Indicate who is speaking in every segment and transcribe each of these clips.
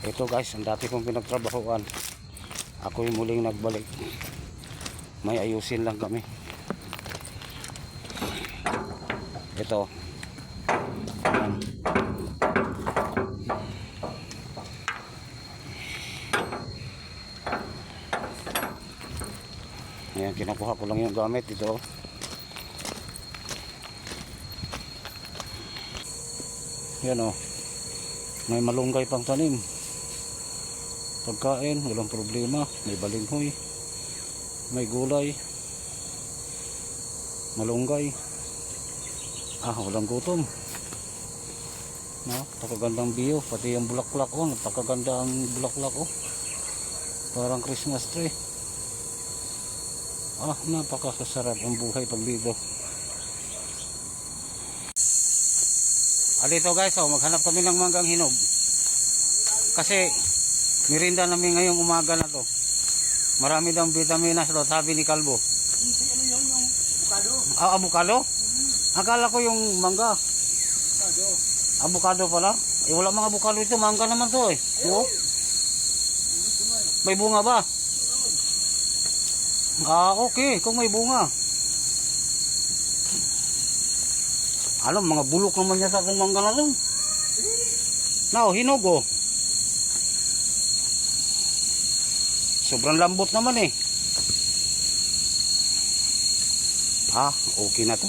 Speaker 1: Ito guys, ang dati kong pinagtrabahoan. Ako yung muling nagbalik. May ayusin lang kami. Ito. Ayan, kinukuha ko lang yung gamit ito. Yan o. May malunggay pang tanim. Pagkain, walang problema. May balinghoy, may gulay, malunggay. Walang gutom. Napakagandang view. Pati yung bulaklak oh, napakaganda ang bulaklak oh. Parang Christmas tree. Napakasarap ang buhay pag dito. Dito guys, maghanap kami ng manggang hinog. Kasi merinda namin ngayong umaga na to. Marami daw vitaminas to, sabi ni Kalbo.
Speaker 2: Ano yun, yung avocado?
Speaker 1: Avocado? Akala ko yung mangga.
Speaker 2: Avocado.
Speaker 1: Avocado pala? Wala mga avocado ito, mangga naman to eh. Oo. May bunga ba? Okay, kung may bunga. Alam, mga bulok naman niya sa akong mangga na to. Hinog oh. Sobrang lambot naman eh. Okay na to.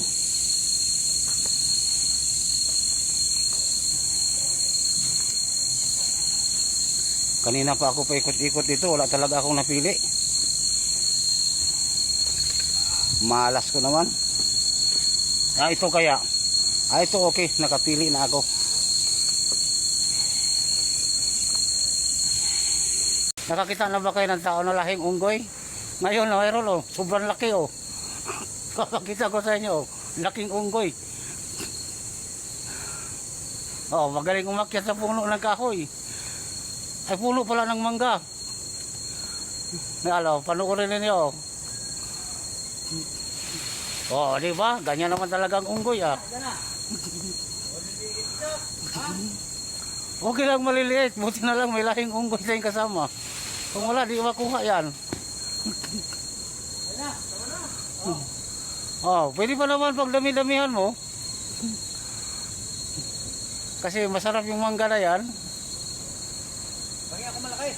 Speaker 1: Kanina pa ako paikot-ikot dito, wala talaga akong napili. Malas ko naman. Ito kaya. Ito okay, nakapili na ako. Nakakita na ba kayo ng tao na lahing unggoy? Ngayon, mayroon oh, sobrang laki oh. Kakakita ko sa inyo oh, laking unggoy. Magaling umakyat sa puno ng kahoy. Ay, puno pala ng mangga. Panuorin ninyo. Di ba? Ganyan naman talaga ang unggoy ah. Okay lang maliliit, buti na lang may lahing unggoy tayong kasama. Kung wala, di makuha yan. Pwede pa naman pag dami-damihan mo. Kasi masarap yung mangga na yan.
Speaker 2: Bagay ako malaki.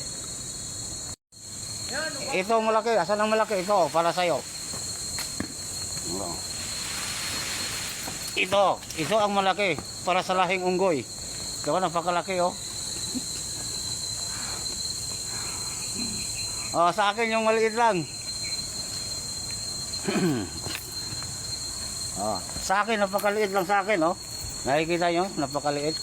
Speaker 1: Ito malaki, asan ang malaki? Ito, para sa'yo. Ito ang malaki para sa lahing unggoy. Diba, napakalaki oh. Sa akin yung maliit lang. Sa akin napakaliit lang sa akin oh. Nakikita nyo, napakaliit.